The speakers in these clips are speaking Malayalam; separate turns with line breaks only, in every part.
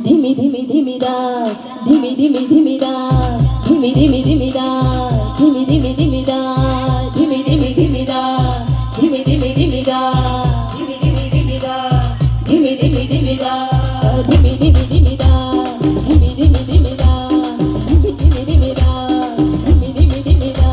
ധിമി ധിമി ധിമിദാ ധിമി ധിമി ധിമിദാ ധിമി ധിമി ധിമിദാ ധിമി ധിമി ധിമിദാ ധിമി ധിമി ധിമിദാ ധിമി ധിമി ധിമിദാ ധിമി ധിമി ധിമിദാ ധിമി ധിമി ധിമിദാ ധിമി ധിമി ധിമിദാ ധിമി ധിമി ധിമിദാ ധിമി ധിമി ധിമിദാ ധിമി ധിമി ധിമിദാ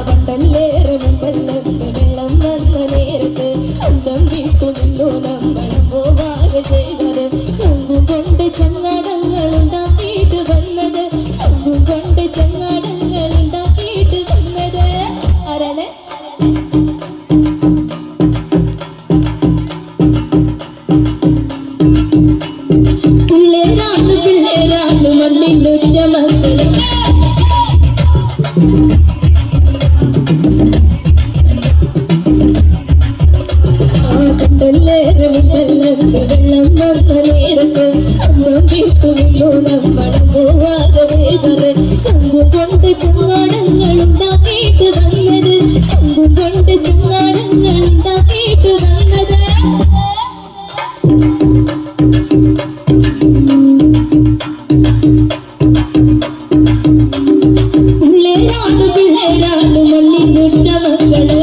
വണ്ടല്ലേറെ മുമ്പല്ലത്ത് വെള്ളം വന്ന നേരത്ത് അന്തം വീട്ടു നിന്നു നമ്മളും പോവാതെ ചെയ്തത് ചങ്കും കൊണ്ട് ചങ്ങാടങ്ങൾ ഉണ്ടാക്കിയിട്ട് വന്നത് ചങ്കും കൊണ്ട് ചങ്ങാടങ്ങൾ ഉണ്ടാക്കിയിട്ട് വന്നത് ആരാണ് പിള്ളേരാണ് പിള്ളേരാണ് മണ്ണിനൊറ്റ മക്കളെ കണ്ടല്ലേറെ മുമ്പല്ലത്ത് വെള്ളം വന്ന നേരത്ത് അന്തം വീട്ടു നിന്നു നമ്മളും പോവാതെ ചെയ്തത് ചങ്കും കൊണ്ട് ചങ്ങാടങ്ങൾ ഉണ്ടാക്കിയിട്ട് വന്നത് ചങ്കും കൊണ്ട് ചങ്ങാടങ്ങൾ ഉണ്ടാക്കിയിട്ട് വന്നത് പിള്ളേരാണ് പിള്ളേരാണ് മണ്ണിനൊറ്റ മക്കള്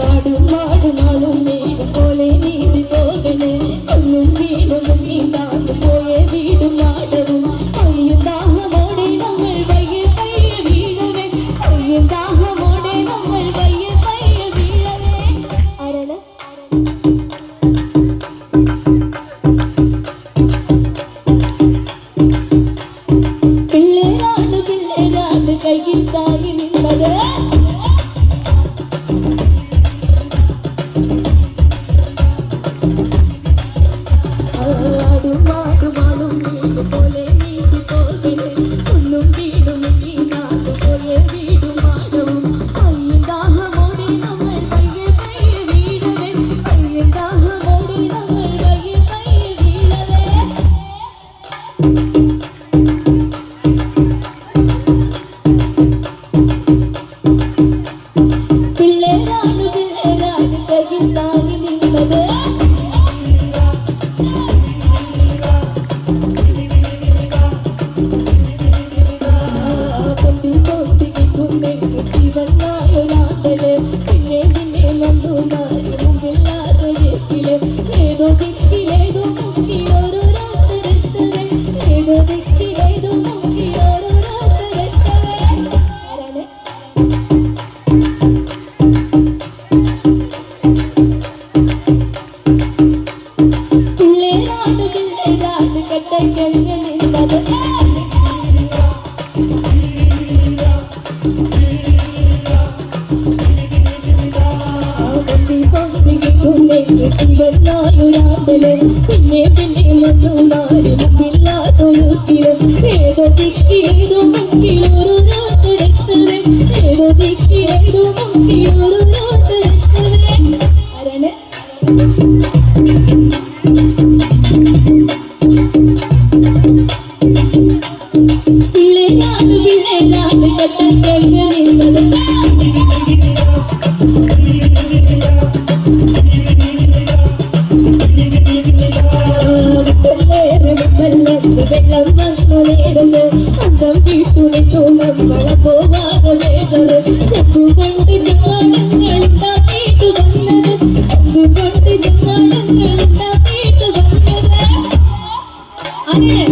ആടും മാടും ആളും വീടും പോലെ നീതി പോകണേ ഒന്നും വീടൊന്നും നീന്താണ്ട് പോയ വീടും നാടവും അയ്യും ദാഹമോടെ നമ്മൾ പയ്യെ പയ്യെ വീഴവേ അയ്യും ദാഹമോടെ നമ്മൾ പയ്യെ പയ്യെ വീഴവേ ആരാണ് പിള്ളേരാണ് പിള്ളേരാണ് കൈയിൽ താങ്ങി നിന്നത് ആടും മാടും ആളും വീടും പോലെ നീതി പോകണേ ഒന്നും വീടും നീന്താണ്ട് പോയ വീടും മാടവും അയ്യും ദാഹമോടെ നമ്മൾ പയ്യെ പയ്യെ വീഴവേ അയ്യും ദാഹമോടെ നമ്മൾ പയ്യെ പയ്യെ വീഴവേ പിള്ളേരാണ് പിള്ളേരാണ് കയ്യിൽ താങ്ങി നിന്നത് പൊട്ടി പൊട്ടിക്കുന്നെങ്കിൽ ജീവനായൊരാണ്ടല് പിന്നെ പിന്നെ വന്നു മാറി മുമ്പില്ലാതെ വീട്ടില് ഏതോ ദിക്കിലേതോ മുക്കി ഓരോരുത്തരെത്തവേ ഏതോ ദിക്കിലേതോ മുക്കി ഓരോരുത്തരെത്തവേ ആരാണ് പിള്ളേരാണ് പിള്ളേരാണ് കട്ടയ്ക്കങ്ങ നിന്നത് പൊട്ടി പൊട്ടിക്കുന്നെങ്കിൽ ജീവനായൊരാണ്ടല് പിന്നെ പിന്നെ വന്നു മാറി മുമ്പില്ലാത്തൊഴുക്കില് ഏതോ ദിക്കിലേതോ മുക്കി ഓരോരുത്തരെത്തവേ ഏതോ ദിക്കിലേതോ മുക്കി ഓരോരുത്തരെത്തവേ ആരാണ് പിള്ളേരാണ് പിള്ളേരാണ് കട്ടയ്ക്കങ്ങ നിന്നത് വെള്ളം വന്നു നേരത്ത് അന്തം വീട്ടു നിന്നു നമ്മളെ പോവാതെ ചെയ്തത് ചങ്കും കൊണ്ട് ചങ്ങാടങ്ങൾ ഉണ്ടാക്കിയിട്ട് വന്നത് ചങ്കും കൊണ്ട് ചങ്ങാടങ്ങൾ ഉണ്ടാക്കിയിട്ട് വന്നത് അങ്ങനെ